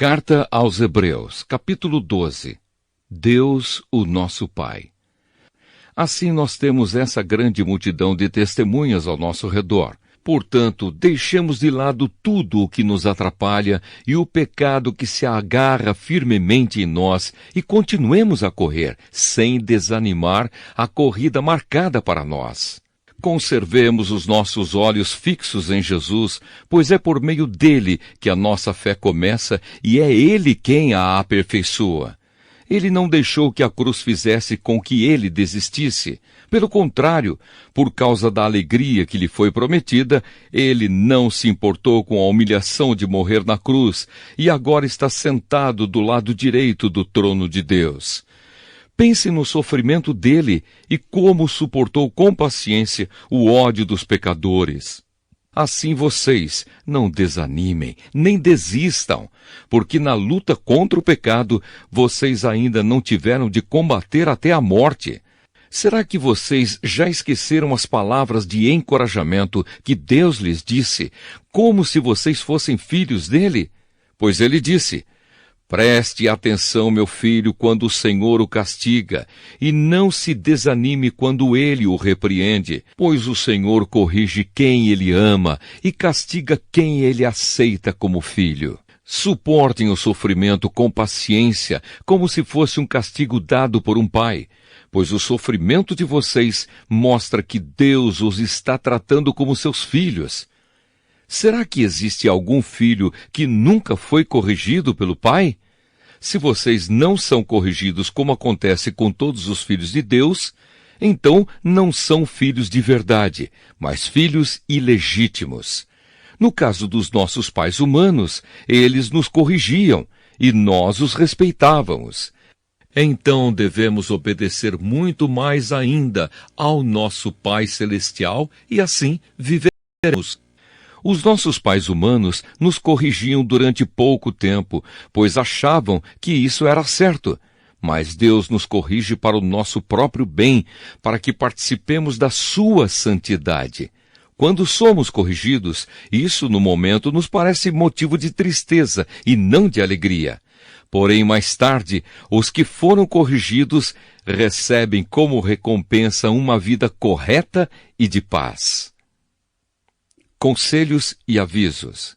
Carta aos Hebreus, capítulo 12. Deus, o nosso Pai. Assim nós temos essa grande multidão de testemunhas ao nosso redor. Portanto, deixemos de lado tudo o que nos atrapalha e o pecado que se agarra firmemente em nós e continuemos a correr, sem desanimar, a corrida marcada para nós. Conservemos os nossos olhos fixos em Jesus, pois é por meio dele que a nossa fé começa e é ele quem a aperfeiçoa. Ele não deixou que a cruz fizesse com que ele desistisse. Pelo contrário, por causa da alegria que lhe foi prometida, ele não se importou com a humilhação de morrer na cruz e agora está sentado do lado direito do trono de Deus. Pense no sofrimento dele e como suportou com paciência o ódio dos pecadores. Assim vocês não desanimem, nem desistam, porque na luta contra o pecado, vocês ainda não tiveram de combater até a morte. Será que vocês já esqueceram as palavras de encorajamento que Deus lhes disse, como se vocês fossem filhos dele? Pois ele disse: preste atenção, meu filho, quando o Senhor o castiga, e não se desanime quando ele o repreende, pois o Senhor corrige quem ele ama e castiga quem ele aceita como filho. Suportem o sofrimento com paciência, como se fosse um castigo dado por um pai, pois o sofrimento de vocês mostra que Deus os está tratando como seus filhos. Será que existe algum filho que nunca foi corrigido pelo pai? Se vocês não são corrigidos como acontece com todos os filhos de Deus, então não são filhos de verdade, mas filhos ilegítimos. No caso dos nossos pais humanos, eles nos corrigiam e nós os respeitávamos. Então devemos obedecer muito mais ainda ao nosso Pai Celestial e assim viveremos. Os nossos pais humanos nos corrigiam durante pouco tempo, pois achavam que isso era certo. Mas Deus nos corrige para o nosso próprio bem, para que participemos da sua santidade. Quando somos corrigidos, isso no momento nos parece motivo de tristeza e não de alegria. Porém, mais tarde, os que foram corrigidos recebem como recompensa uma vida correta e de paz. Conselhos e avisos.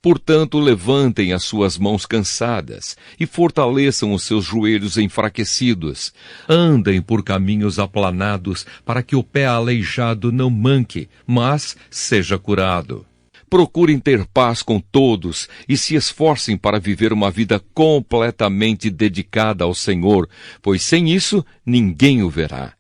Portanto, levantem as suas mãos cansadas e fortaleçam os seus joelhos enfraquecidos. Andem por caminhos aplanados para que o pé aleijado não manque, mas seja curado. Procurem ter paz com todos e se esforcem para viver uma vida completamente dedicada ao Senhor, pois sem isso ninguém o verá.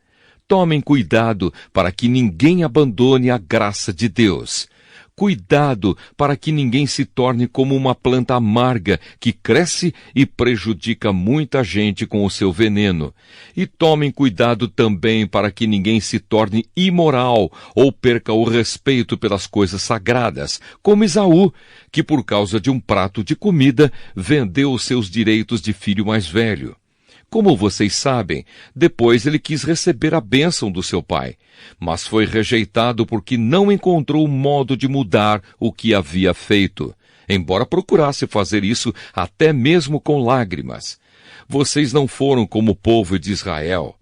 Tomem cuidado para que ninguém abandone a graça de Deus. Cuidado para que ninguém se torne como uma planta amarga que cresce e prejudica muita gente com o seu veneno. E tomem cuidado também para que ninguém se torne imoral ou perca o respeito pelas coisas sagradas, como Esaú, que por causa de um prato de comida vendeu os seus direitos de filho mais velho. Como vocês sabem, depois ele quis receber a bênção do seu pai, mas foi rejeitado porque não encontrou modo de mudar o que havia feito, embora procurasse fazer isso até mesmo com lágrimas. Vocês não foram como o povo de Israel.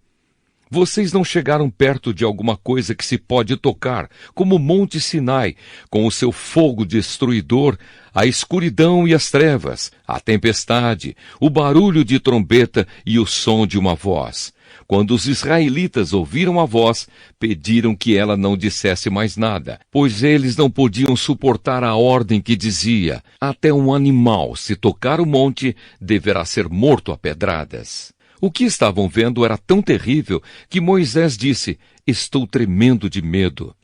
Vocês não chegaram perto de alguma coisa que se pode tocar, como o Monte Sinai, com o seu fogo destruidor, a escuridão e as trevas, a tempestade, o barulho de trombeta e o som de uma voz. Quando os israelitas ouviram a voz, pediram que ela não dissesse mais nada, pois eles não podiam suportar a ordem que dizia: até um animal, se tocar o monte, deverá ser morto a pedradas. O que estavam vendo era tão terrível que Moisés disse: estou tremendo de medo.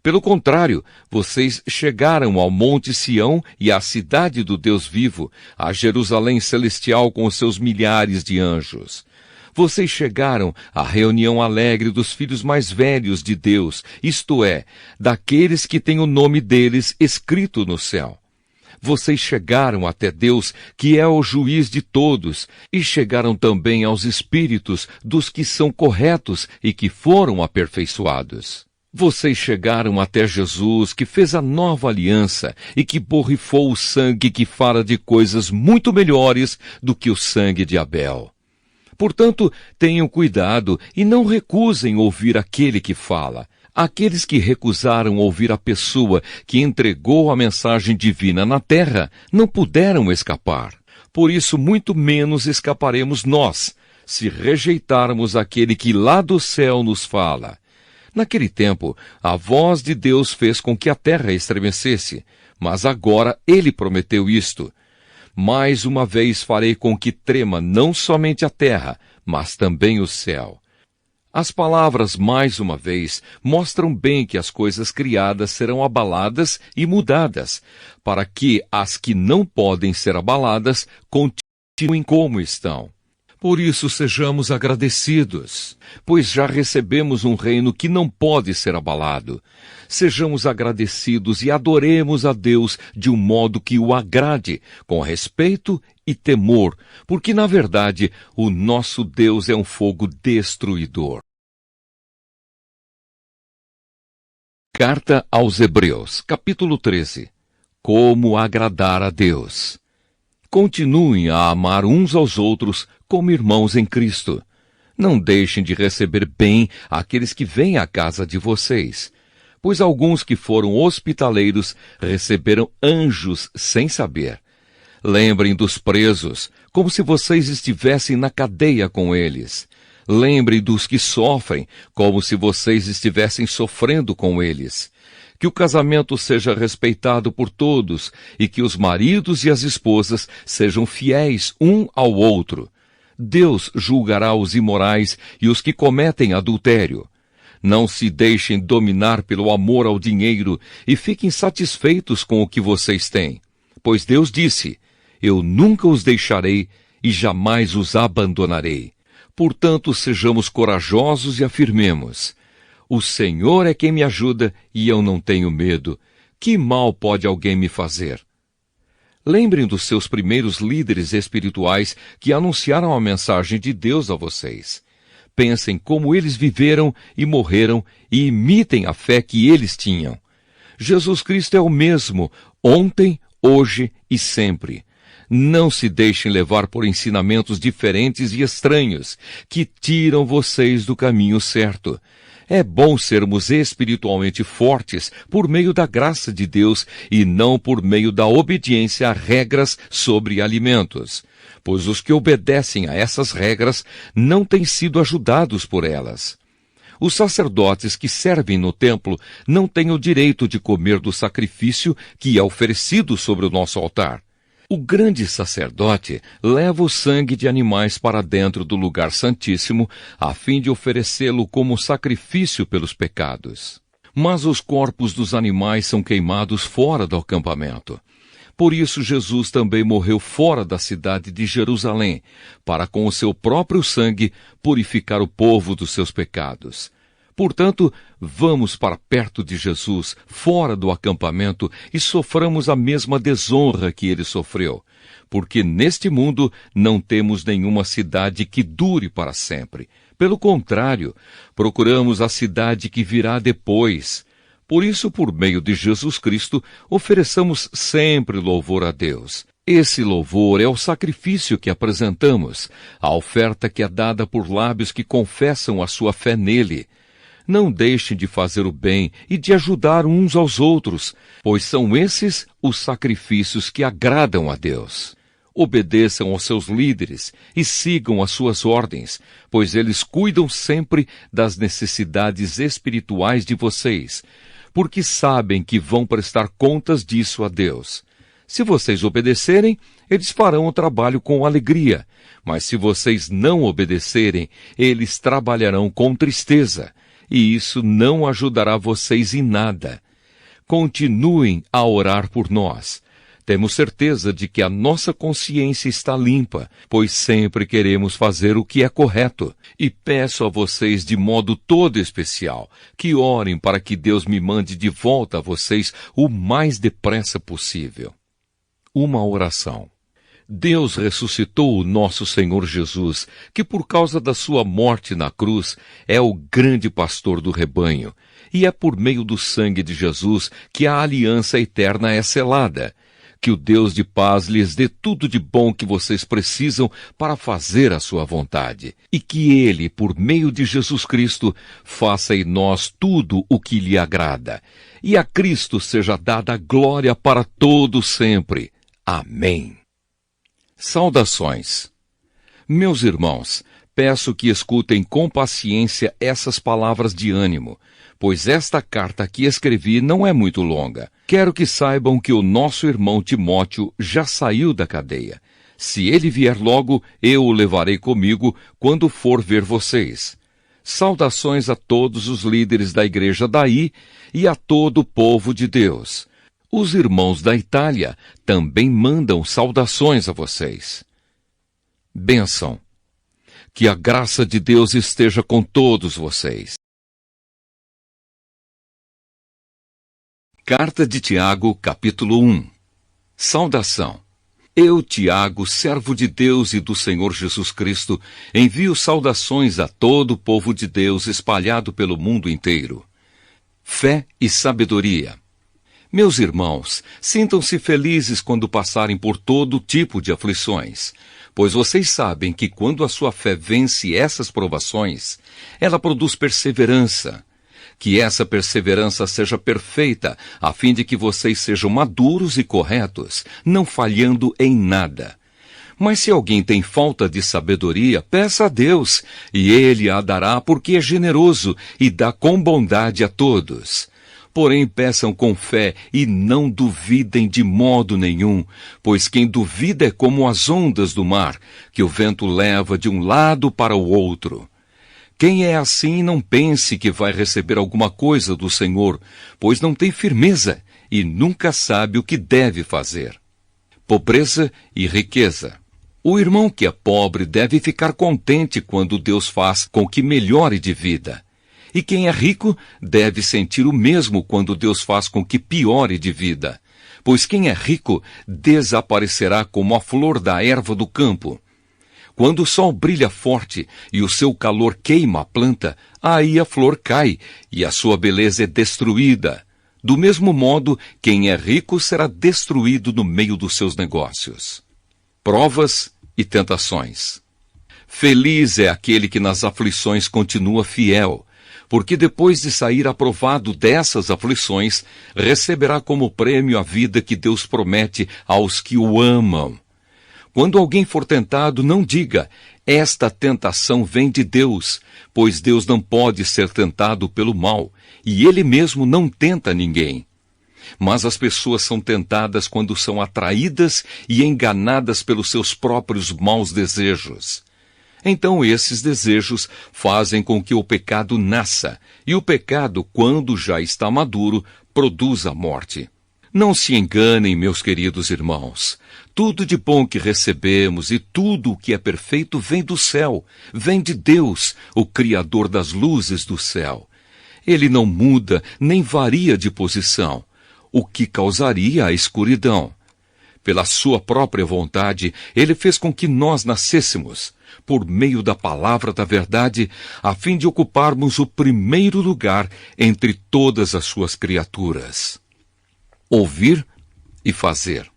Pelo contrário, vocês chegaram ao Monte Sião e à cidade do Deus vivo, a Jerusalém celestial com os seus milhares de anjos. Vocês chegaram à reunião alegre dos filhos mais velhos de Deus, isto é, daqueles que têm o nome deles escrito no céu. Vocês chegaram até Deus, que é o juiz de todos, e chegaram também aos espíritos dos que são corretos e que foram aperfeiçoados. Vocês chegaram até Jesus, que fez a nova aliança e que borrifou o sangue que fala de coisas muito melhores do que o sangue de Abel. Portanto, tenham cuidado e não recusem ouvir aquele que fala. Aqueles que recusaram ouvir a pessoa que entregou a mensagem divina na terra não puderam escapar. Por isso, muito menos escaparemos nós, se rejeitarmos aquele que lá do céu nos fala. Naquele tempo, a voz de Deus fez com que a terra estremecesse, mas agora ele prometeu isto: mais uma vez farei com que trema não somente a terra, mas também o céu. As palavras mais uma vez mostram bem que as coisas criadas serão abaladas e mudadas, para que as que não podem ser abaladas continuem como estão. Por isso sejamos agradecidos, pois já recebemos um reino que não pode ser abalado. Sejamos agradecidos e adoremos a Deus de um modo que o agrade, com respeito e temor, porque na verdade o nosso Deus é um fogo destruidor. Carta aos Hebreus, capítulo 13. Como agradar a Deus. Continuem a amar uns aos outros como irmãos em Cristo. Não deixem de receber bem aqueles que vêm à casa de vocês, pois alguns que foram hospitaleiros receberam anjos sem saber. Lembrem dos presos, como se vocês estivessem na cadeia com eles. Lembrem dos que sofrem, como se vocês estivessem sofrendo com eles. Que o casamento seja respeitado por todos e que os maridos e as esposas sejam fiéis um ao outro. Deus julgará os imorais e os que cometem adultério. Não se deixem dominar pelo amor ao dinheiro e fiquem satisfeitos com o que vocês têm. Pois Deus disse: eu nunca os deixarei e jamais os abandonarei. Portanto, sejamos corajosos e afirmemos: o Senhor é quem me ajuda e eu não tenho medo. Que mal pode alguém me fazer? Lembrem dos seus primeiros líderes espirituais que anunciaram a mensagem de Deus a vocês. Pensem como eles viveram e morreram e imitem a fé que eles tinham. Jesus Cristo é o mesmo, ontem, hoje e sempre. Não se deixem levar por ensinamentos diferentes e estranhos, que tiram vocês do caminho certo. É bom sermos espiritualmente fortes por meio da graça de Deus e não por meio da obediência a regras sobre alimentos, pois os que obedecem a essas regras não têm sido ajudados por elas. Os sacerdotes que servem no templo não têm o direito de comer do sacrifício que é oferecido sobre o nosso altar. O grande sacerdote leva o sangue de animais para dentro do lugar santíssimo, a fim de oferecê-lo como sacrifício pelos pecados. Mas os corpos dos animais são queimados fora do acampamento. Por isso Jesus também morreu fora da cidade de Jerusalém, para com o seu próprio sangue purificar o povo dos seus pecados. Portanto, vamos para perto de Jesus, fora do acampamento, e soframos a mesma desonra que ele sofreu, porque neste mundo não temos nenhuma cidade que dure para sempre. Pelo contrário, procuramos a cidade que virá depois. Por isso, por meio de Jesus Cristo, ofereçamos sempre louvor a Deus. Esse louvor é o sacrifício que apresentamos, a oferta que é dada por lábios que confessam a sua fé nele. Não deixem de fazer o bem e de ajudar uns aos outros, pois são esses os sacrifícios que agradam a Deus. Obedeçam aos seus líderes e sigam as suas ordens, pois eles cuidam sempre das necessidades espirituais de vocês, porque sabem que vão prestar contas disso a Deus. Se vocês obedecerem, eles farão o trabalho com alegria, mas se vocês não obedecerem, eles trabalharão com tristeza. E isso não ajudará vocês em nada. Continuem a orar por nós. Temos certeza de que a nossa consciência está limpa, pois sempre queremos fazer o que é correto. E peço a vocês de modo todo especial que orem para que Deus me mande de volta a vocês o mais depressa possível. Uma oração. Deus ressuscitou o nosso Senhor Jesus, que por causa da sua morte na cruz é o grande pastor do rebanho, E é por meio do sangue de Jesus que a aliança eterna é selada. Que o Deus de paz lhes dê tudo de bom que vocês precisam para fazer a sua vontade. E que Ele, por meio de Jesus Cristo, faça em nós tudo o que lhe agrada. E a Cristo seja dada a glória para todo sempre. Amém. Saudações. Meus irmãos, peço que escutem com paciência essas palavras de ânimo, pois esta carta que escrevi não é muito longa. Quero que saibam que o nosso irmão Timóteo já saiu da cadeia. Se ele vier logo, eu o levarei comigo quando for ver vocês. Saudações a todos os líderes da igreja daí e a todo o povo de Deus. Os irmãos da Itália também mandam saudações a vocês. Bênção. Que a graça de Deus esteja com todos vocês. Carta de Tiago, capítulo 1. Saudação. Eu, Tiago, servo de Deus e do Senhor Jesus Cristo, envio saudações a todo o povo de Deus espalhado pelo mundo inteiro. Fé e sabedoria. Meus irmãos, sintam-se felizes quando passarem por todo tipo de aflições, pois vocês sabem que quando a sua fé vence essas provações, ela produz perseverança. Que essa perseverança seja perfeita, a fim de que vocês sejam maduros e corretos, não falhando em nada. Mas se alguém tem falta de sabedoria, peça a Deus, e Ele a dará porque é generoso e dá com bondade a todos. Porém, peçam com fé e não duvidem de modo nenhum, pois quem duvida é como as ondas do mar, que o vento leva de um lado para o outro. Quem é assim não pense que vai receber alguma coisa do Senhor, pois não tem firmeza e nunca sabe o que deve fazer. Pobreza e riqueza. O irmão que é pobre deve ficar contente quando Deus faz com que melhore de vida. E quem é rico deve sentir o mesmo quando Deus faz com que piore de vida. Pois quem é rico desaparecerá como a flor da erva do campo. Quando o sol brilha forte e o seu calor queima a planta, aí a flor cai e a sua beleza é destruída. Do mesmo modo, quem é rico será destruído no meio dos seus negócios. Provas e tentações. Feliz é aquele que nas aflições continua fiel, porque depois de sair aprovado dessas aflições, receberá como prêmio a vida que Deus promete aos que o amam. Quando alguém for tentado, não diga, esta tentação vem de Deus, pois Deus não pode ser tentado pelo mal, e Ele mesmo não tenta ninguém. Mas as pessoas são tentadas quando são atraídas e enganadas pelos seus próprios maus desejos. Então esses desejos fazem com que o pecado nasça, e o pecado, quando já está maduro, produz a morte. Não se enganem, meus queridos irmãos. Tudo de bom que recebemos e tudo o que é perfeito vem do céu, vem de Deus, o Criador das luzes do céu. Ele não muda nem varia de posição, o que causaria a escuridão. Pela sua própria vontade, Ele fez com que nós nascêssemos, por meio da palavra da verdade, a fim de ocuparmos o primeiro lugar entre todas as suas criaturas. Ouvir e fazer.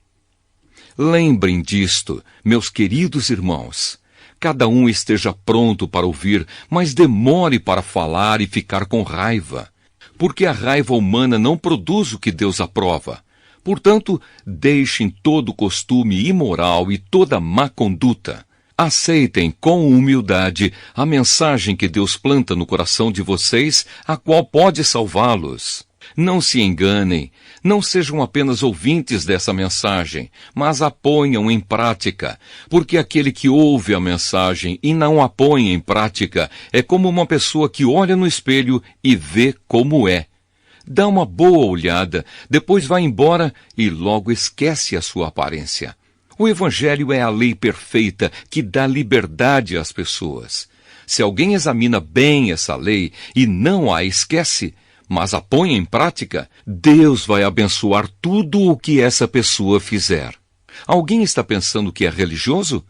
Lembrem disto, meus queridos irmãos. Cada um esteja pronto para ouvir, mas demore para falar e ficar com raiva. Porque a raiva humana não produz o que Deus aprova. Portanto, deixem todo costume imoral e toda má conduta. Aceitem com humildade a mensagem que Deus planta no coração de vocês, a qual pode salvá-los. Não se enganem, não sejam apenas ouvintes dessa mensagem, mas a ponham em prática, porque aquele que ouve a mensagem e não a põe em prática é como uma pessoa que olha no espelho e vê como é. Dá uma boa olhada, depois vai embora e logo esquece a sua aparência. O Evangelho é a lei perfeita que dá liberdade às pessoas. Se alguém examina bem essa lei e não a esquece, mas a põe em prática, Deus vai abençoar tudo o que essa pessoa fizer. Alguém está pensando que é religioso?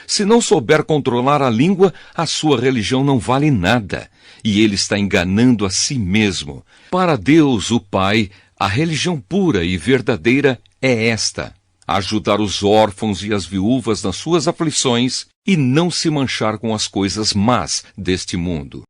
Se não souber controlar a língua, a sua religião não vale nada, e ele está enganando a si mesmo. Para Deus, o Pai, a religião pura e verdadeira é esta: ajudar os órfãos e as viúvas nas suas aflições e não se manchar com as coisas más deste mundo.